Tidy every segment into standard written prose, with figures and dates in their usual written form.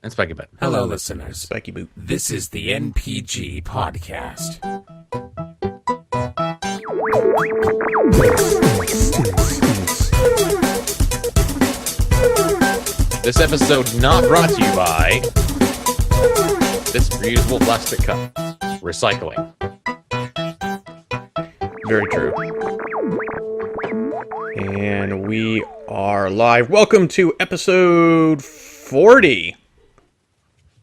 And Spiky Button. Hello, listeners. Spiky Boot. This is the NPG podcast. This episode not brought to you by this reusable plastic cup. Recycling. Very true. And we are live. Welcome to episode 40.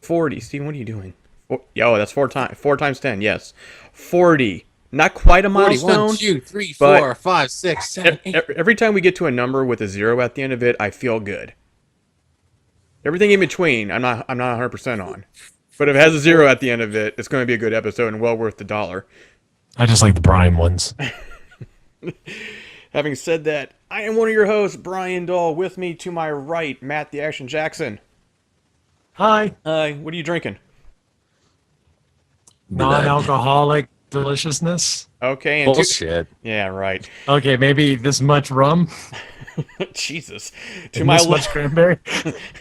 40. Steven, what are you doing? That's 4 times 10, yes. 40. Not quite a milestone. 1, 2, 3, but 4, 5, 6, 7, 8. Every time we get to a number with a 0 at the end of it, I feel good. Everything in between, I'm not 100% on. But if it has a 0 at the end of it, it's going to be a good episode and well worth the $1. I just like the prime ones. Having said that, I am one of your hosts, Brian Dahl. With me to my right, Matt the Action Jackson. Hi. Hi, what are you drinking? Non-alcoholic deliciousness. Okay, and Bullshit. yeah, right. Okay, maybe this much rum. Jesus. To And my this much cranberry.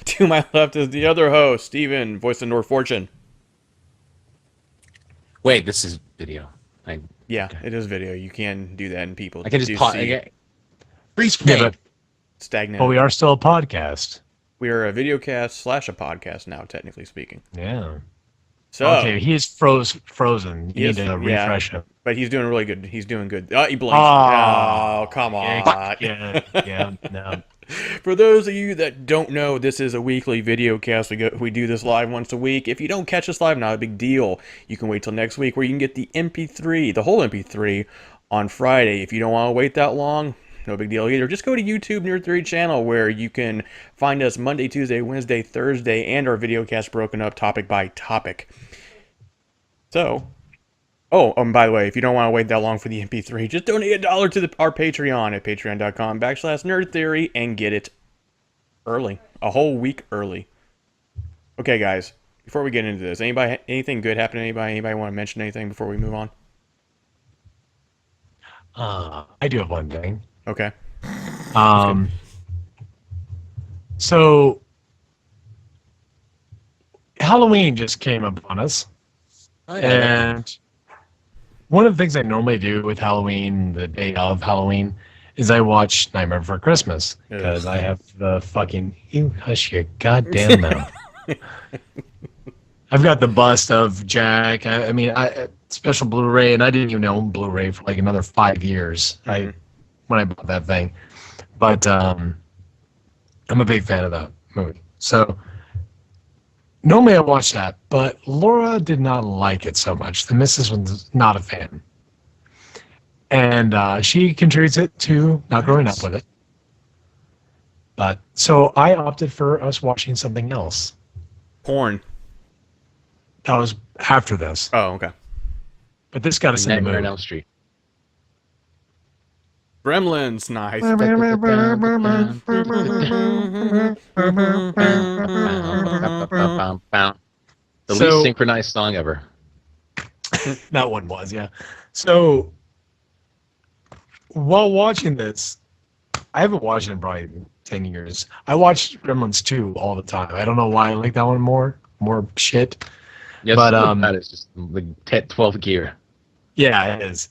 to my left is the other host, Steven, voice of North Fortune. Wait, this is video. Yeah, it is video. You can do that, and people I can just do pause. see Freeze Yeah, frame. but stagnant. we are still a podcast. We are a video cast / a podcast now, technically speaking. Yeah. So, Okay, he is frozen. You He need is- to yeah. refresh him. but he's doing really good. He's doing good. Oh, he blinked. Oh. Oh, come on. Yeah, no. For those of you that don't know, this is a weekly video cast. We do this live once a week. If you don't catch us live, not a big deal. You can wait till next week where you can get the MP3, the whole MP3, on Friday. If you don't want to wait that long, no big deal either. Just go to YouTube Nerd Theory channel where you can find us Monday, Tuesday, Wednesday, Thursday, and our video cast broken up topic by topic. So, and by the way, if you don't want to wait that long for the MP3, just donate $1 to our Patreon at patreon.com/Nerd Theory and get it early, a whole week early. Okay, guys, before we get into this, anything good happen to anybody? Anybody want to mention anything before we move on? I do have one thing. Okay. So Halloween just came upon us. And one of the things I normally do with Halloween, the day of Halloween, is I watch Nightmare Before Christmas because I have the fucking you hush your goddamn mouth. I've got the bust of Jack. I special Blu-ray, and I didn't even own Blu-ray for like another 5 years. When I bought that thing, but I'm a big fan of that movie. So. Normally I watch that, but Laura did not like it so much. The missus was not a fan. And she contributes it to not growing up with it. But so I opted for us watching something else. Porn. That was after this. Oh, okay. But this got us in the Nightmare on mood. Elm Street. Gremlins, nice. The So- least synchronized song ever. That one was, yeah. So while watching this, I haven't watched it in probably 10 years. I watched Gremlins 2 all the time. I don't know why I like that one more shit. Yes, But, that is just like 12 gear. Yeah, it is.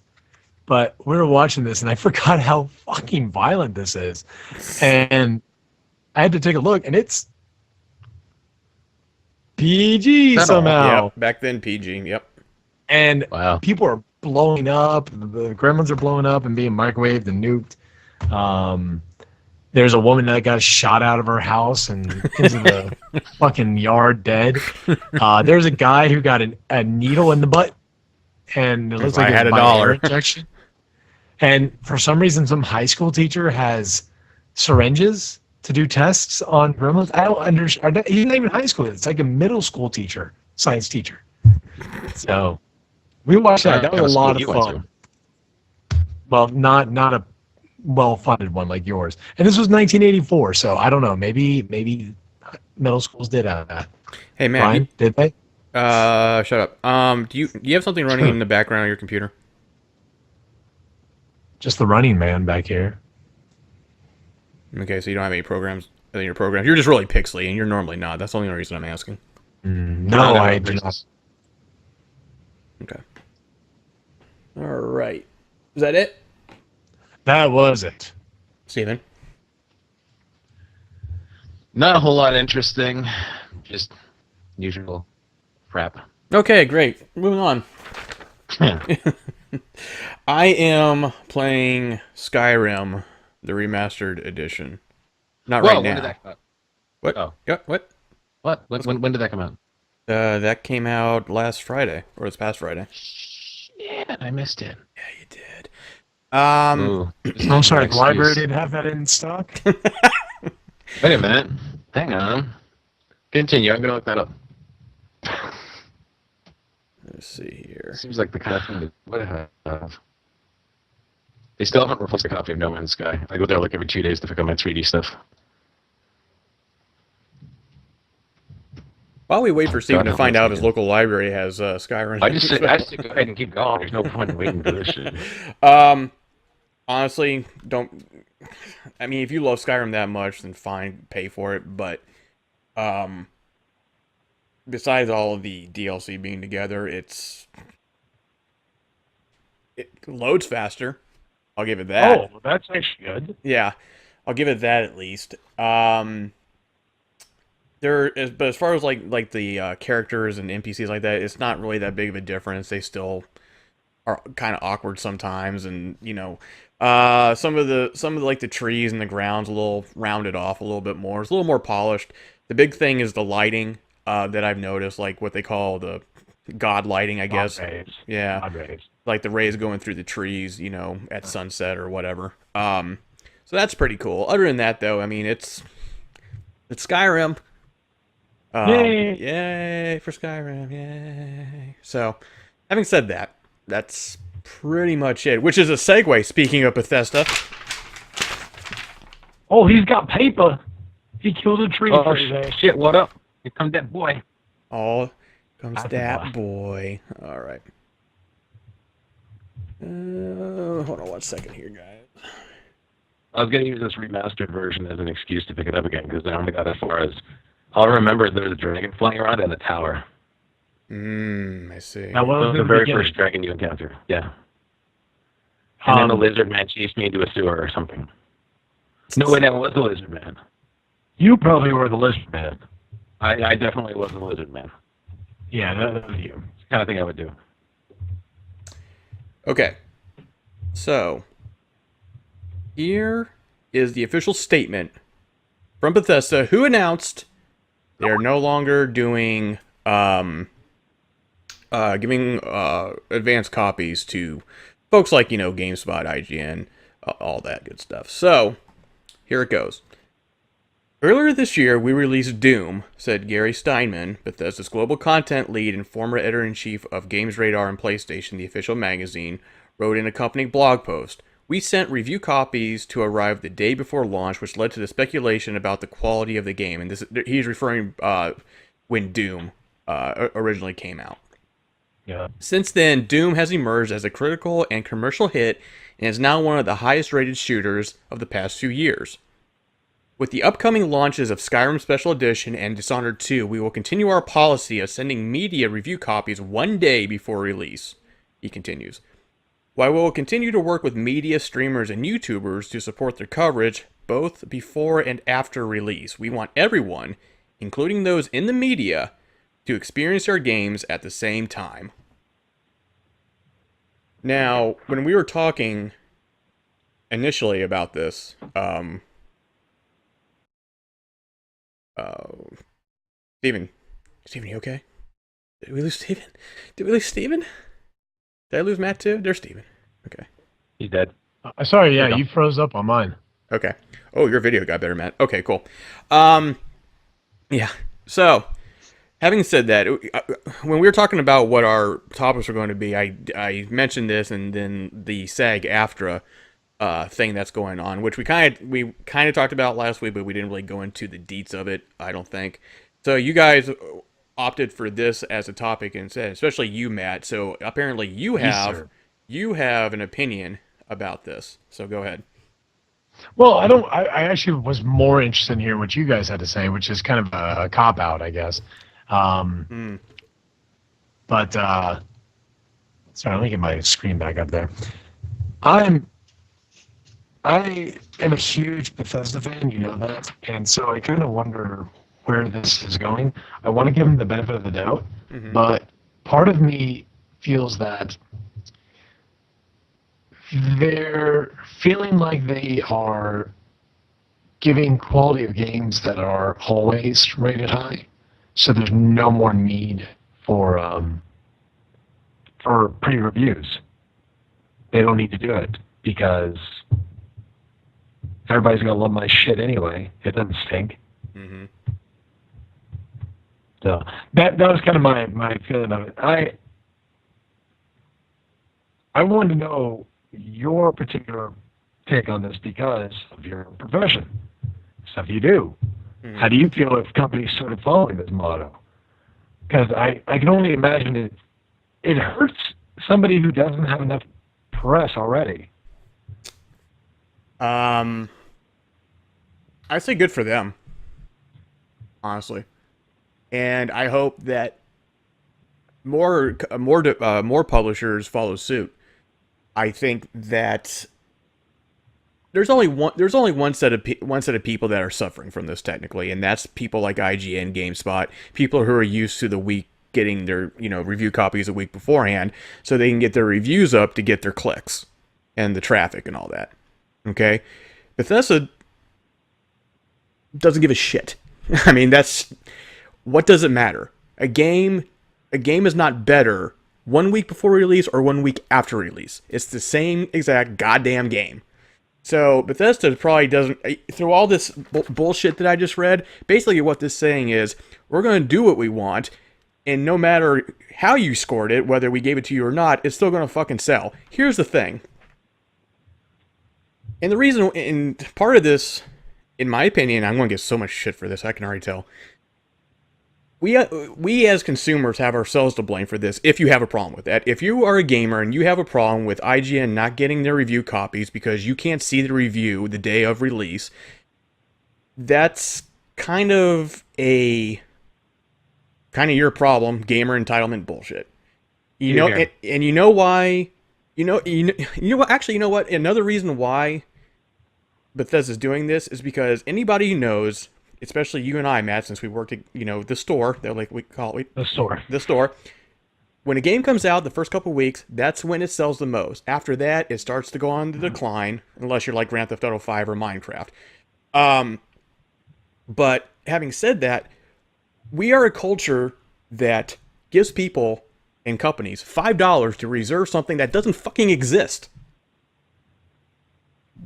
But we were watching this, and I forgot how fucking violent this is. And I had to take a look, and it's PG somehow. Yep, back then PG, yep. And Wow. people are blowing up. The gremlins are blowing up and being microwaved and nuked. There's a woman that got shot out of her house and into the fucking yard dead. There's a guy who got a needle in the butt, and it looks If like I it had was a by dollar. air injection. And for some reason, some high school teacher has syringes to do tests on gremlins. I don't understand. He's not even high school. It's like a middle school teacher, science teacher. So we watched that. That was a lot of fun. Well, not a well-funded one like yours. And this was 1984, so I don't know. Maybe middle schools did have that. Hey, man. Brian, did they? Shut up. Do you have something running in the background of your computer? Just the running man back here. Okay, so you don't have any programs in your programs. You're just really pixely, and you're normally not. That's the only reason I'm asking. No, I do not. Okay. All right. Is that it, That was it. Steven? Not a whole lot interesting. Just usual crap. Okay, great. Moving on. I am playing Skyrim, the remastered edition. Not right now. When did that come out? What? Oh. Yeah, what? What? When did that come out? That came out last Friday, or this past Friday. Yeah, I missed it. Yeah, you did. Ooh, I'm sorry, the library didn't have that in stock? Wait a minute. Hang on. Continue. I'm gonna look that up. Let's see here. Seems like the kind of thing that would have. They still haven't replaced a copy of No Man's Sky. I go there like every 2 days to pick up my 3D stuff. While we wait for Steven to God, find out if yeah. his local library has Skyrim. I just say go ahead and keep going. There's no point in waiting for this shit. Honestly, don't. I mean, if you love Skyrim that much, then fine, pay for it. But, besides all of the DLC being together, it loads faster. I'll give it that. Oh, that's actually good. Yeah, I'll give it that at least. But as far as like the characters and NPCs like that, it's not really that big of a difference. They still are kind of awkward sometimes, and some of the like the trees and the ground's a little rounded off a little bit more. It's a little more polished. The big thing is the lighting that I've noticed, like what they call the god lighting, I guess. Rays. Yeah, God rays. like the rays going through the trees, at sunset or whatever. So that's pretty cool. Other than that, though, I mean, it's Skyrim. Yay! Yay for Skyrim! Yay! So, having said that, that's pretty much it. Which is a segue. Speaking of Bethesda. Oh, he's got paper. He killed a tree for his ass. Shit, what up? Here comes that boy. Oh, comes That's that boy. All right. Hold on 1 second here, guys. I was going to use this remastered version as an excuse to pick it up again because I only got as far as I'll remember there's a dragon flying around in the tower. I see. That was The very first dragon you encounter. Yeah. And then the lizard man chased me into a sewer or something. No, wait, that was the lizard man. You probably were the lizard man. I definitely was the lizard man. Yeah, that was you. It's the kind of thing I would do. Okay. So, here is the official statement from Bethesda, who announced they are no longer doing giving advanced copies to folks like GameSpot, IGN, all that good stuff. So here it goes. Earlier this year, we released Doom, said Gary Steinman, Bethesda's global content lead and former editor-in-chief of Games Radar and PlayStation, the official magazine, wrote in an accompanying blog post. We sent review copies to arrive the day before launch, which led to the speculation about the quality of the game. And he's referring when Doom originally came out. Yeah. Since then, Doom has emerged as a critical and commercial hit and is now one of the highest-rated shooters of the past few years. With the upcoming launches of Skyrim Special Edition and Dishonored 2, we will continue our policy of sending media review copies one day before release, he continues. While we will continue to work with media streamers and YouTubers to support their coverage, both before and after release, we want everyone, including those in the media, to experience our games at the same time. Now, when we were talking initially about this, Steven, you okay? Did we lose Steven? Did I lose Matt too? There's Steven. Okay. He's dead. Sorry, yeah, you froze up on mine. Okay. Oh, your video got better, Matt. Okay, cool. Yeah. So, having said that, when we were talking about what our topics were going to be, I mentioned this, and then the SAG-AFTRA thing that's going on, which we kind of talked about last week, but we didn't really go into the deets of it, I don't think. So you guys opted for this as a topic instead, especially you, Matt. So apparently you have an opinion about this. So go ahead. Well, I don't. I actually was more interested in hearing what you guys had to say, which is kind of a cop out, I guess. But sorry, let me get my screen back up there. I am a huge Bethesda fan, you know that, and so I kind of wonder where this is going. I want to give them the benefit of the doubt, but part of me feels that they're feeling like they are giving quality of games that are always rated high, so there's no more need for pre-reviews. They don't need to do it because everybody's gonna love my shit anyway. It doesn't stink. So that was kind of my feeling of it. I wanted to know your particular take on this because of your profession, stuff you do. How do you feel if companies started following this motto? Because I can only imagine it hurts somebody who doesn't have enough press already. I say good for them, honestly, and I hope that more publishers follow suit. I think that there's only one set of people that are suffering from this technically, and that's people like IGN, GameSpot, people who are used to the week getting their review copies a week beforehand, so they can get their reviews up to get their clicks and the traffic and all that. Okay, Bethesda doesn't give a shit. I mean, what does it matter? A game is not better 1 week before release or 1 week after release. It's the same exact goddamn game. So Bethesda probably doesn't, through all this bullshit that I just read, basically what this saying is, we're going to do what we want, and no matter how you scored it, whether we gave it to you or not, it's still going to fucking sell. Here's the thing. And the reason, and part of this, in my opinion, I'm going to get so much shit for this, I can already tell. We as consumers have ourselves to blame for this if you have a problem with that. If you are a gamer and you have a problem with IGN not getting their review copies because you can't see the review the day of release, that's kind of your problem, gamer entitlement bullshit. You know, and you know why? You know what? Actually, you know what? Another reason why Bethesda's doing this is because anybody who knows, especially you and I, Matt, since we worked at, the store, they're like, we call it The store. The store. When a game comes out, the first couple weeks, that's when it sells the most. After that, it starts to go on the decline, unless you're like Grand Theft Auto 5 or Minecraft. But having said that, we are a culture that gives people and companies $5 to reserve something that doesn't fucking exist.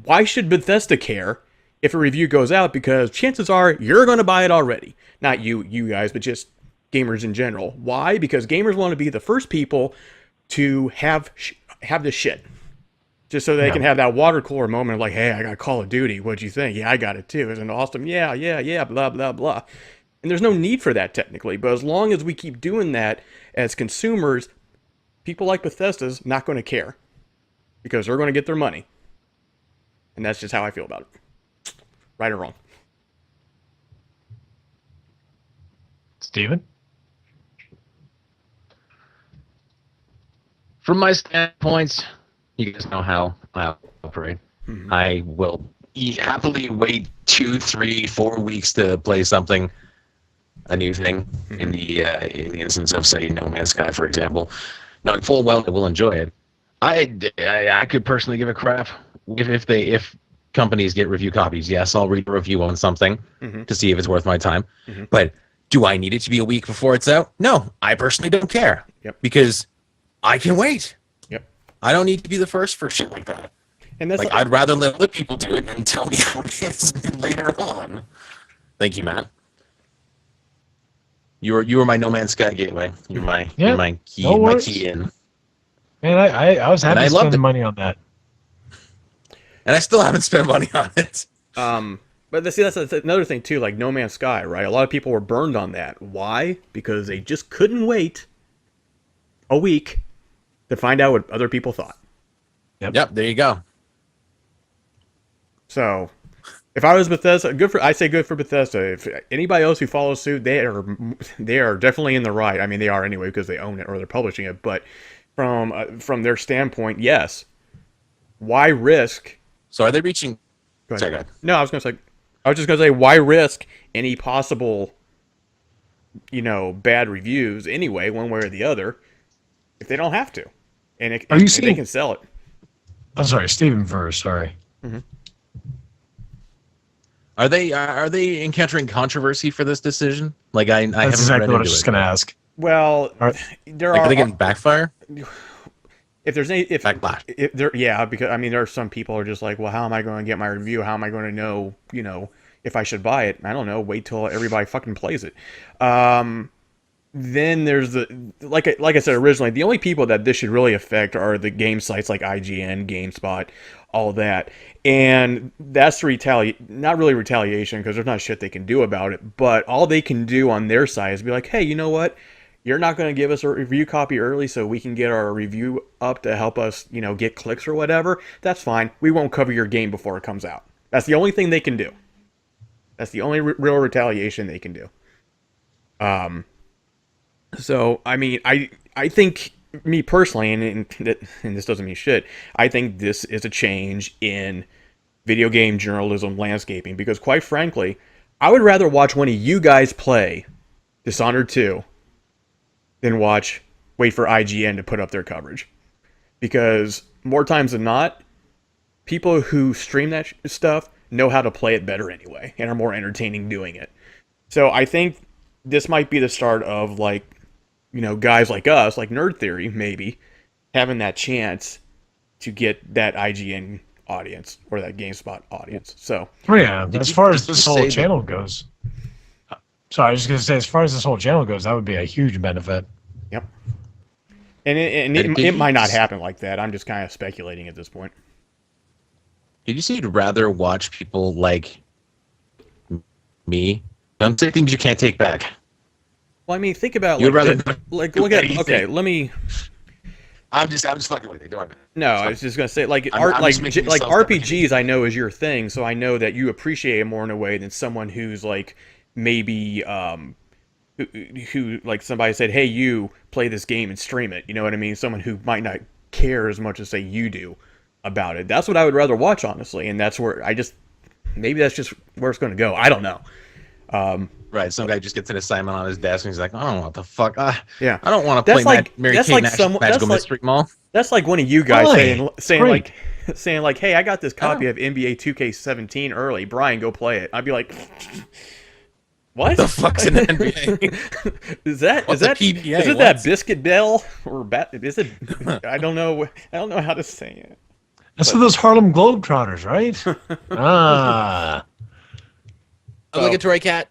Why should Bethesda care if a review goes out? Because chances are you're going to buy it already. Not you guys, but just gamers in general. Why? Because gamers want to be the first people to have this shit. Just so they can have that water cooler moment of like, hey, I got Call of Duty. What'd you think? Yeah, I got it too. Isn't it awesome? Yeah, blah, blah, blah. And there's no need for that technically. But as long as we keep doing that as consumers, people like Bethesda's not going to care. Because they're going to get their money. And that's just how I feel about it. Right or wrong? Steven? From my standpoint, you guys know how I operate. I will happily wait 2, 3, 4 weeks to play something, a new thing, in the instance of, say, No Man's Sky, for example, knowing full well I will enjoy it. I could personally give a crap if companies get review copies. Yes, I'll read a review on something to see if it's worth my time. But do I need it to be a week before it's out? No, I personally don't care. Because I can wait. I don't need to be the first for shit like that. And that's I'd rather let other people do it and tell me how it is later on. Thank you, Matt. You were my No Man's Sky gateway. You're my key in. Man, I was happy to spend money on that. And I still haven't spent money on it. But see, that's another thing too, like No Man's Sky, right? A lot of people were burned on that. Why? Because they just couldn't wait a week to find out what other people thought. Yep, there you go. So, if I was Bethesda, I say good for Bethesda. If anybody else who follows suit, they are definitely in the right. I mean, they are anyway because they own it or they're publishing it. But from their standpoint, yes. Why risk? So are they reaching? Go ahead. Sorry, go ahead. No, I was just gonna say, why risk any possible, bad reviews anyway, one way or the other, if they don't have to, and they can sell it. I'm sorry, Steven first. Sorry. Mm-hmm. Are they encountering controversy for this decision? Like I That's haven't exactly read what I into was just it. going to ask. Well, Are they getting backfire? If there's any Backlash. because I mean there are some people who are just like, well, how am I going to get my review? How am I going to know, if I should buy it? I don't know. Wait till everybody fucking plays it. Then there's like I said originally, the only people that this should really affect are the game sites like IGN, GameSpot, all that. And that's not really retaliation because there's not shit they can do about it. But all they can do on their side is be like, hey, you know what? You're not going to give us a review copy early so we can get our review up to help us, get clicks or whatever. That's fine. We won't cover your game before it comes out. That's the only thing they can do. That's the only real retaliation they can do. So, I mean, I think, me personally, and this doesn't mean shit, I think this is a change in video game journalism landscaping because, quite frankly, I would rather watch one of you guys play Dishonored 2 than wait for IGN to put up their coverage. Because more times than not, people who stream that stuff know how to play it better anyway and are more entertaining doing it. So I think this might be the start of, guys like us, like Nerd Theory, maybe, having that chance to get that IGN audience or that GameSpot audience. So, yeah, as far as this whole channel goes, sorry, I was just going to say, as far as this whole channel goes, that would be a huge benefit. Yep. And it might not happen like that. I'm just kind of speculating at this point. Did you say you'd rather watch people like me? I'm saying things you can't take back. Well, I mean, think about You'd rather look at let me. I'm just fucking with you. Don't worry. No, I was just gonna say I'm just making myself RPGs. I know is your thing, so I know that you appreciate it more in a way than someone who's like maybe who like somebody said, hey, you play this game and stream it. You know what I mean? Someone who might not care as much as say you do about it. That's what I would rather watch, honestly, and that's where maybe that's just where it's gonna go. I don't know. Right, some guy just gets an assignment on his desk and he's like, I don't know what the fuck. Yeah, I don't want to play Mary Kay Magical Mystery Mall. That's like one of you guys saying great. like, hey, I got this copy of NBA 2K17 early. Brian, go play it. I'd be like, what The fuck's an NBA? is that PBA? Is it that Biscuit Bell or is it? I don't know how to say it. That's for those Harlem Globetrotters, right? Ah. Obligatory cat.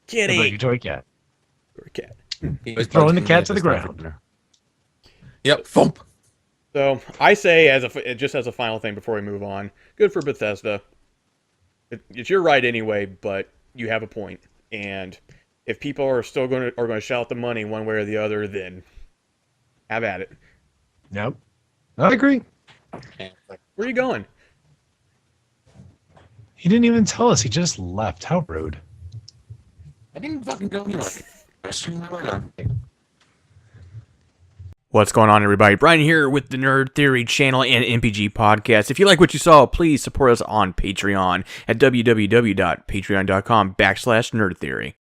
Kitty. Obligatory cat. Or cat. Throwing the cat to the ground. Yep. Thump. So I say, just as a final thing before we move on, good for Bethesda. It's your right anyway, but you have a point. And if people are still going to shout the money one way or the other, then have at it. Yep. I agree. Where are you going? He didn't even tell us. He just left. How rude. I didn't fucking go anywhere. What's going on, everybody? Brian here with the Nerd Theory channel and MPG podcast. If you like what you saw, please support us on Patreon at www.patreon.com/nerdtheory.